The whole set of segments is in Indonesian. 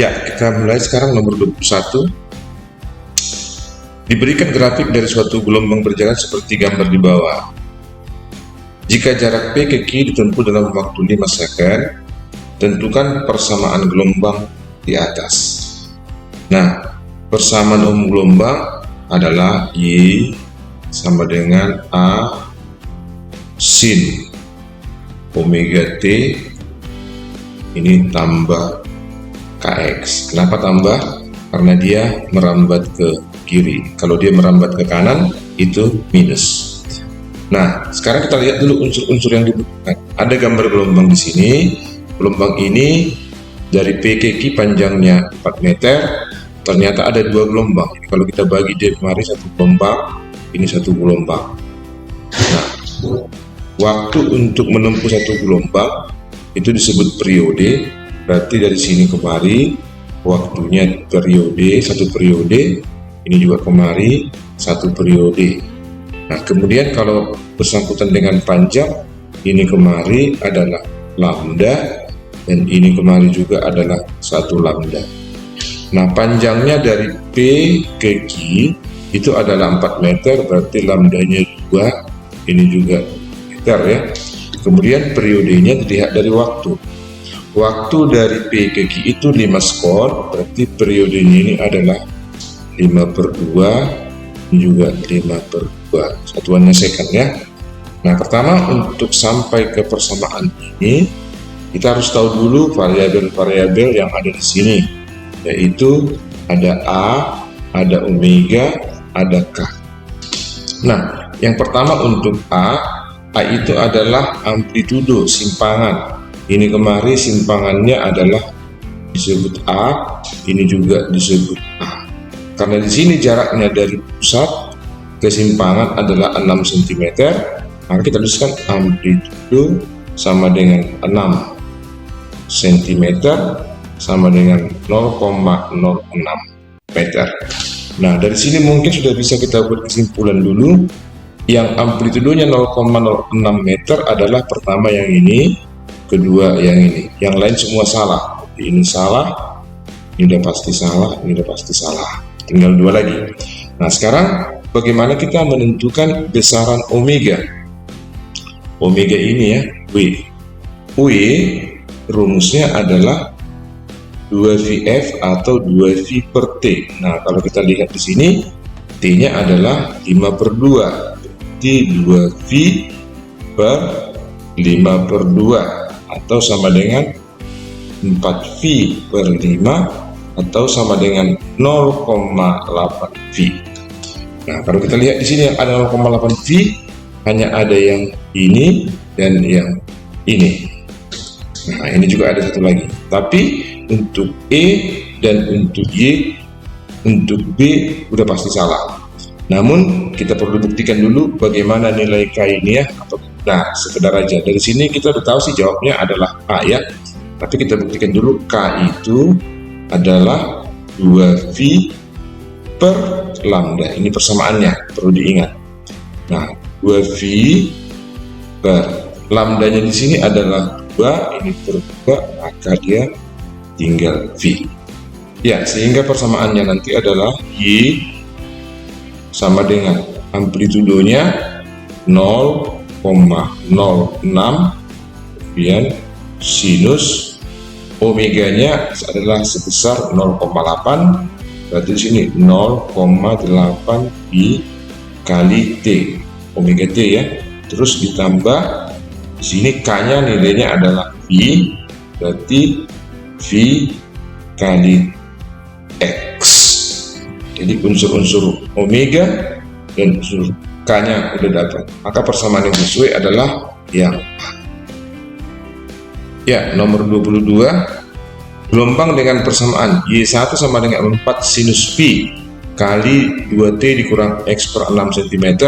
Ya, kita mulai sekarang nomor 21. Diberikan grafik dari suatu gelombang berjalan seperti gambar di bawah. Jika jarak P ke Q ditempuh dalam waktu 5 second, tentukan persamaan gelombang di atas. Nah, persamaan umum gelombang adalah Y sama dengan A sin omega T ini tambah Kx. Kenapa tambah? Karena dia merambat ke kiri. Kalau dia merambat ke kanan, itu minus. Nah, sekarang kita lihat dulu unsur-unsur yang dibutuhkan. Ada gambar gelombang di sini. Gelombang ini dari P ke Q panjangnya 4 meter. Ternyata ada 2 gelombang. Kalau kita bagi dia kemarin 1 gelombang, ini 1 gelombang. Nah, waktu untuk menempuh 1 gelombang itu disebut periode. Berarti dari sini kemari waktunya periode, 1 periode. Ini juga kemari 1 periode. Nah, kemudian kalau bersangkutan dengan panjang, ini kemari adalah lambda dan ini kemari juga adalah 1 lambda. Nah, panjangnya dari P ke Q itu adalah 4 meter, berarti lambdanya 2, ini juga meter ya. Kemudian periodenya dilihat dari waktu. Waktu dari P ke Q itu 5 skor, berarti periodenya ini adalah 5/2, ini juga 5/2, satuannya second ya. Nah, pertama untuk sampai ke persamaan ini, kita harus tahu dulu variabel-variabel yang ada di sini, yaitu ada A, ada omega, ada K. Nah, yang pertama untuk A itu adalah amplitudo simpangan. Ini kemari simpangannya adalah disebut A, ini juga disebut A. Karena di sini jaraknya dari pusat ke simpangan adalah 6 cm, maka kita tuliskan amplitudo sama dengan 6 cm sama dengan 0,06 meter. Nah, dari sini mungkin sudah bisa kita buat kesimpulan dulu. Yang amplitudonya 0,06 meter adalah pertama yang ini, kedua yang ini. Yang lain semua salah. Ini salah, ini udah pasti salah, ini udah pasti salah. Tinggal 2 lagi. Nah, sekarang bagaimana kita menentukan besaran omega? Omega ini ya, W. W rumusnya adalah 2VF atau 2V per T. Nah, kalau kita lihat di sini, T-nya adalah 5/2. Berarti 2V per 5/2 atau sama dengan 4V per 5 atau sama dengan 0,8V. Nah, kalau kita lihat di sini yang ada 0,8V, hanya ada yang ini dan yang ini. Nah, ini juga ada satu lagi. Tapi untuk E dan untuk Y, untuk B udah pasti salah. Namun kita perlu buktikan dulu bagaimana nilai K ini ya. Nah, sekedar aja dari sini kita udah tahu sih jawabnya adalah A ya. Tapi kita buktikan dulu K itu adalah 2V per lambda. Ini persamaannya, perlu diingat. Nah, 2V per lambdanya di sini adalah 2, ini per 2, maka dia tinggal V. Ya, sehingga persamaannya nanti adalah Y sama dengan amplitudonya 0,06 kemudian sinus omeganya adalah sebesar 0,8, berarti di sini 0,8 pi kali T, omega T ya. Terus ditambah di sini K-nya nilainya adalah V, berarti V kali X. Jadi unsur-unsur omega dan unsur K-nya udah dapat. Maka persamaan yang sesuai adalah yang A. Ya, nomor 22. Gelombang dengan persamaan Y1 sama dengan 4 sinus Pi kali 2T dikurang X per 6 cm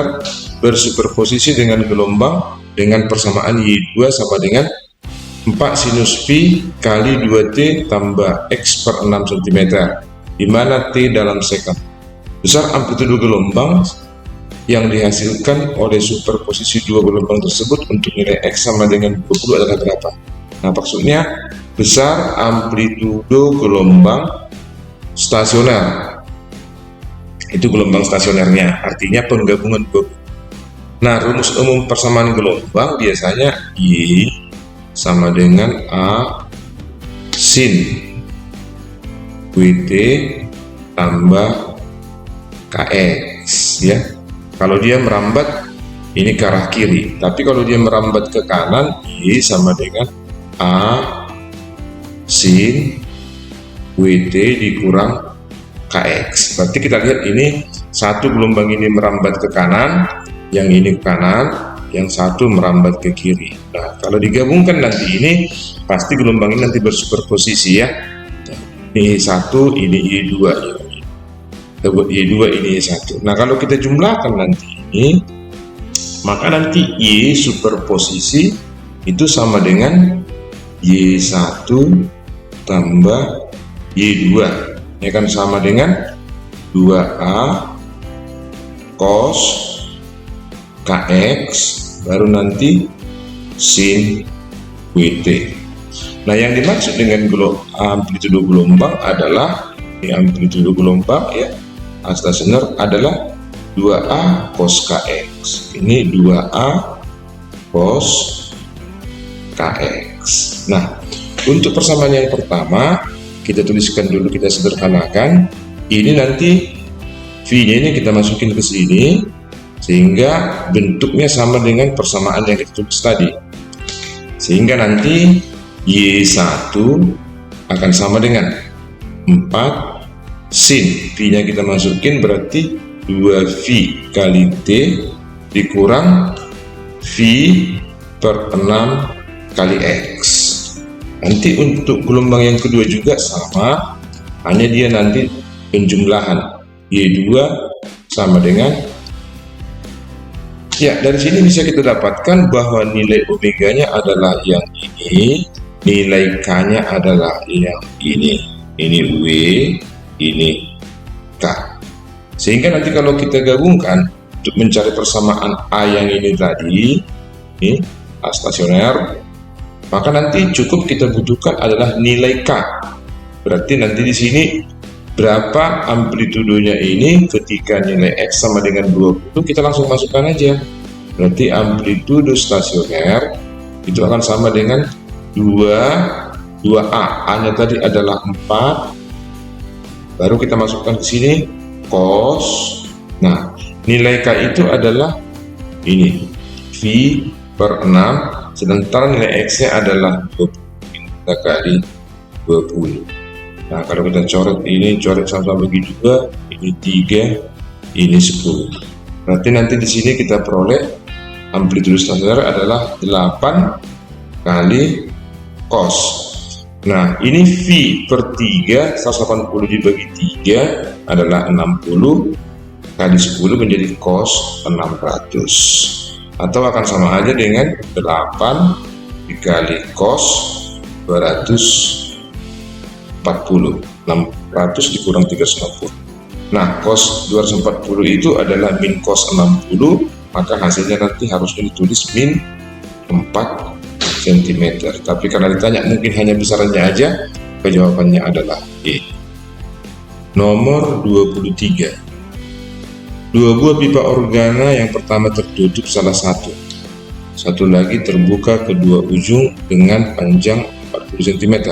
bersuperposisi dengan gelombang dengan persamaan Y2 sama dengan 4 sinus Pi kali 2T tambah X per 6 cm, di mana T dalam second. Besar amplitudo gelombang yang dihasilkan oleh superposisi dua gelombang tersebut untuk nilai X sama dengan 20 adalah berapa? Nah, maksudnya besar amplitudo gelombang stasioner. Itu gelombang stasionernya, artinya penggabungan dua. Nah, rumus umum persamaan gelombang biasanya Y sama dengan A sin WT tambah KX ya. Kalau dia merambat ini ke arah kiri, tapi kalau dia merambat ke kanan, Y sama dengan A sin WT dikurang KX. Berarti kita lihat ini satu gelombang ini merambat ke kanan, yang ini ke kanan, yang satu merambat ke kiri. Nah, kalau digabungkan nanti ini pasti gelombang ini nanti bersuperposisi ya. Ini satu, ini Y2, kita buat Y2, ini Y1. Nah, kalau kita jumlahkan nanti ini, maka nanti Y superposisi itu sama dengan Y1 tambah Y2. Ini akan sama dengan 2A cos KX baru nanti sin WT. Nah, yang dimaksud dengan amplitudo gelombang adalah amplitudo gelombang ya, stasioner adalah 2A cos KX. Ini 2A cos KX. Nah, untuk persamaan yang pertama kita tuliskan dulu, kita sederhanakan. Ini nanti V-nya ini kita masukin ke sini sehingga bentuknya sama dengan persamaan yang kita tulis tadi. Sehingga nanti Y1 akan sama dengan 4 sin V-nya kita masukin, berarti 2V kali T dikurang V per 6 kali X. Nanti untuk gelombang yang kedua juga sama, hanya dia nanti penjumlahan Y2 sama dengan, ya dari sini bisa kita dapatkan bahwa nilai omeganya adalah yang ini, nilai K-nya adalah yang ini W, ini K. Sehingga nanti kalau kita gabungkan untuk mencari persamaan A yang ini tadi, ini A stasioner, maka nanti cukup kita butuhkan adalah nilai K. Berarti nanti di sini berapa amplitudonya ini ketika nilai X sama dengan 20, kita langsung masukkan aja. Berarti amplitudo stasioner itu akan sama dengan 2A. A-nya tadi adalah 4. Baru kita masukkan ke sini cos. Nah, nilai K itu adalah ini V per 6. Sementara nilai X-nya adalah 20, kita kali 20. Nah, kalau kita coret ini, coret sama-sama bagi juga, ini 3, ini 10. Berarti nanti di sini kita peroleh amplitudo stasioner adalah 8 kali cos. Nah, ini V per 3, 180 dibagi 3 adalah 60, kali 10 menjadi cos 600. Atau akan sama aja dengan 8 dikali cos 240, 600 dikurang 360. Nah, cos 240 itu adalah min cos 60, maka hasilnya nanti harusnya ditulis min 4 cm. Tapi karena ditanya mungkin hanya besarannya aja, jawabannya adalah E. Nomor 23. Dua buah pipa organa, yang pertama tertutup salah satu lagi terbuka kedua ujung dengan panjang 40 cm.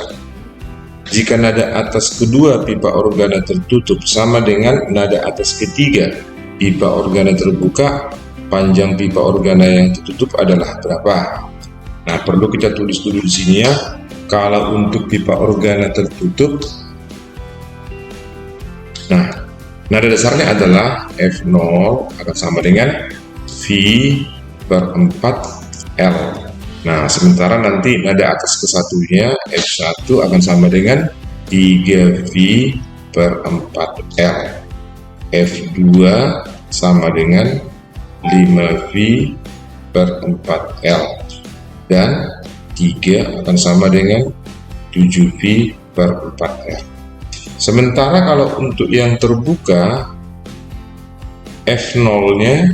Jika nada atas kedua pipa organa tertutup sama dengan nada atas ketiga pipa organa terbuka, panjang pipa organa yang tertutup adalah berapa? Nah, perlu kita tulis dulu di sini ya. Kalau untuk pipa organa tertutup, nah, nada dasarnya adalah F0 akan sama dengan V per 4L. Nah, sementara nanti nada atas kesatunya F1 akan sama dengan 3V per 4L. F2 sama dengan 5V per 4L. Dan 3 akan sama dengan 7V per 4L. Sementara kalau untuk yang terbuka, F0-nya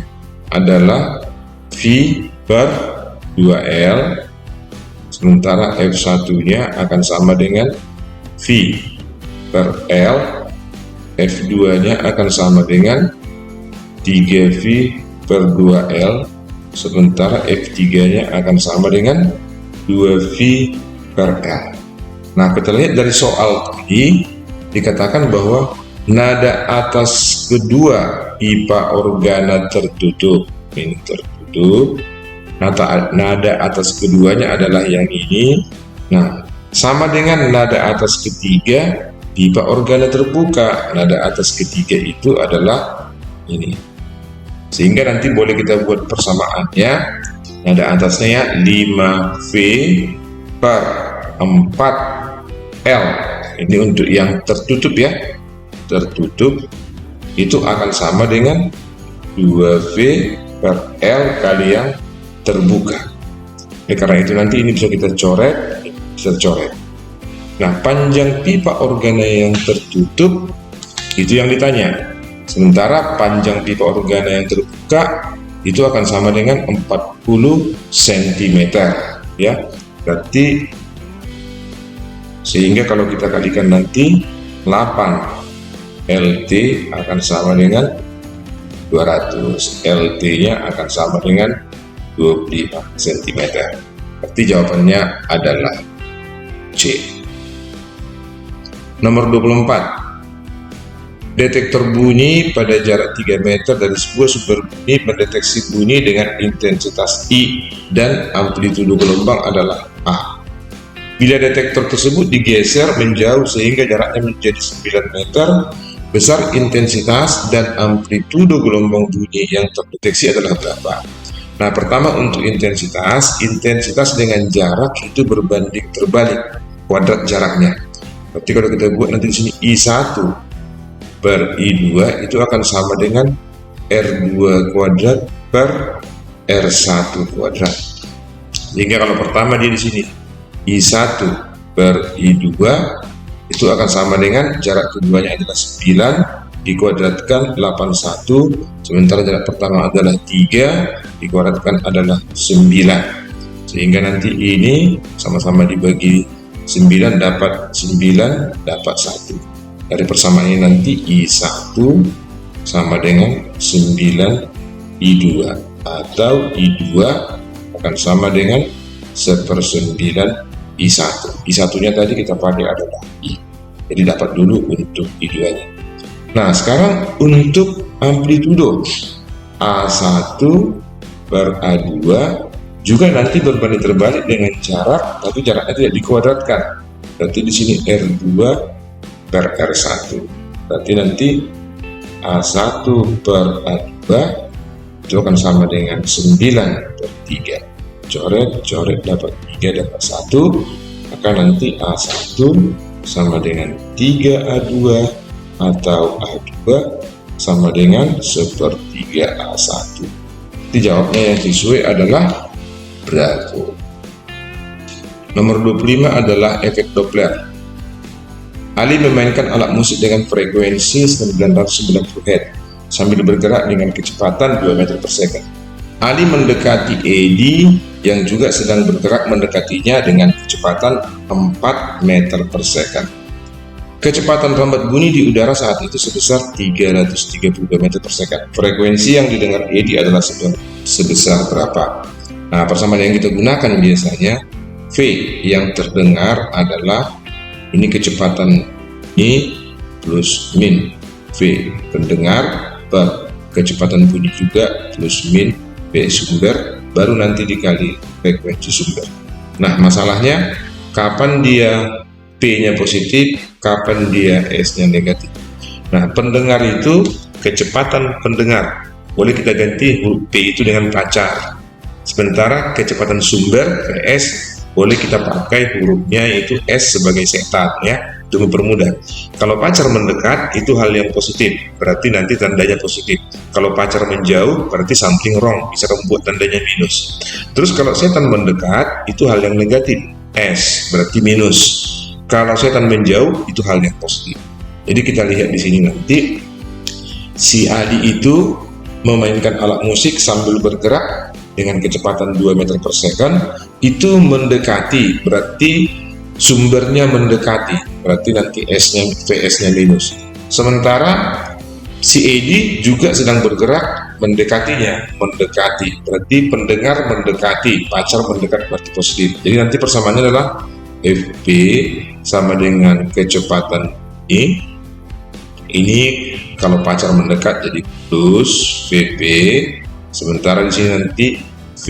adalah V per 2L sementara F1-nya akan sama dengan V per L, F2-nya akan sama dengan 3V per 2L, sementara F3-nya akan sama dengan 2V per L. Nah, kita lihat dari soal tadi, dikatakan bahwa nada atas kedua pipa organa tertutup, ini tertutup, nada atas keduanya adalah yang ini. Nah, sama dengan nada atas ketiga pipa organa terbuka, nada atas ketiga itu adalah ini. Sehingga nanti boleh kita buat persamaannya, nada atasnya ya 5V per 4L, ini untuk yang tertutup ya, tertutup itu akan sama dengan 2V per L kali yang terbuka. Karena itu nanti ini bisa kita coret, Nah, panjang pipa organa yang tertutup itu yang ditanya. Sementara panjang pipa organa yang terbuka itu akan sama dengan 40 cm ya. Berarti sehingga kalau kita kalikan nanti 8 LT akan sama dengan 200, LT-nya akan sama dengan 25 cm. Berarti jawabannya adalah C. Nomor 24. Detektor bunyi pada jarak 3 meter dari sebuah sumber bunyi mendeteksi bunyi dengan intensitas I dan amplitudo gelombang adalah A. Bila detektor tersebut digeser menjauh sehingga jaraknya menjadi 9 meter, besar intensitas dan amplitudo gelombang bunyi yang terdeteksi adalah berapa? Nah, pertama untuk intensitas dengan jarak itu berbanding terbalik kuadrat jaraknya. Berarti kalau kita buat nanti di sini I1 per I2 itu akan sama dengan R2 kuadrat per R1 kuadrat. Sehingga kalau pertama dia di sini I1 per I2 itu akan sama dengan jarak keduanya adalah 9 dikuadratkan 81, sementara jarak pertama adalah 3 dikuadratkan adalah 9. Sehingga nanti ini sama-sama dibagi 9 dapat 9 dapat 1. Dari persamaan ini nanti I1 sama dengan 9 I2 atau I2 akan sama dengan 1/9 I1. I1-nya tadi kita pakai adalah I. Jadi dapat dulu untuk I2-nya. Nah, sekarang untuk amplitudo A1 per A2 juga nanti berbanding terbalik dengan jarak, tapi jaraknya tidak dikuadratkan. Berarti di sini R2 per R1. Berarti nanti A1 per A2 itu akan sama dengan 9 per 3. Coret dapat 3 dapat 1. Maka nanti A1 sama dengan 3A2 atau A2 sama dengan 1/3 A1. Jadi jawabnya yang sesuai adalah Bravo. Nomor 25 adalah efek Doppler. Ali memainkan alat musik dengan frekuensi 990 Hz sambil bergerak dengan kecepatan 2 meter per second. Ali mendekati Edi yang juga sedang bergerak mendekatinya dengan kecepatan 4 meter per second. Kecepatan rambat bunyi di udara saat itu sebesar 332 meter per second. Frekuensi yang didengar Edi adalah sebesar berapa? Nah, persamaan yang kita gunakan biasanya V yang terdengar adalah ini kecepatan ini plus min V pendengar per kecepatan bunyi juga plus min V sumber, baru nanti dikali frekuensi sumber. Nah, masalahnya kapan dia P-nya positif, kapan dia S-nya negatif. Nah, pendengar itu kecepatan pendengar, boleh kita ganti huruf P itu dengan pacar. Sementara kecepatan sumber S boleh kita pakai hurufnya yaitu S sebagai setan ya, untuk mempermudah. Kalau pacar mendekat itu hal yang positif, berarti nanti tandanya positif. Kalau pacar menjauh berarti something wrong, bisa membuat tandanya minus. Terus kalau setan mendekat itu hal yang negatif, S berarti minus. Kalau setan menjauh itu hal yang positif. Jadi kita lihat di sini nanti si Adi itu memainkan alat musik sambil bergerak dengan kecepatan 2 meter per second itu mendekati, berarti sumbernya mendekati, berarti nanti S-nya, VS-nya minus. Sementara si ED juga sedang bergerak mendekatinya, mendekati, berarti pendengar mendekati, pacar mendekat berarti positif. Jadi nanti persamaannya adalah FP sama dengan kecepatan E. Ini kalau pacar mendekat jadi plus VP, sementara di sini nanti V,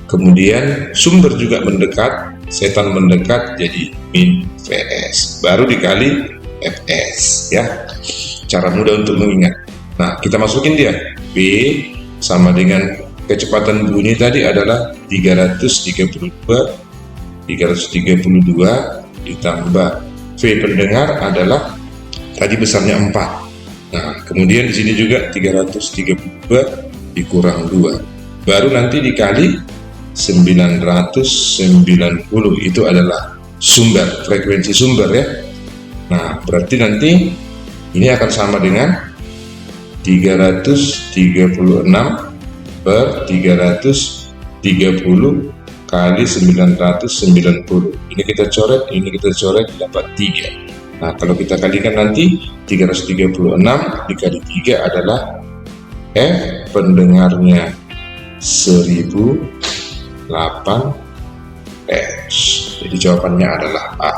kemudian sumber juga mendekat, setan mendekat jadi min VS, baru dikali FS ya. Cara mudah untuk mengingat. Nah, kita masukin dia. V sama dengan kecepatan bunyi tadi adalah 332 ditambah V pendengar adalah tadi besarnya 4. Nah, kemudian di sini juga 332 dikurang 2. Baru nanti dikali 990, itu adalah sumber, frekuensi sumber ya. Nah, berarti nanti ini akan sama dengan 336 per 330 kali 990. Ini kita coret, ini kita coret, dapat 3. Nah, kalau kita kalikan nanti 336 dikali 3 adalah F pendengarnya 1008 Hz. Jadi jawabannya adalah A.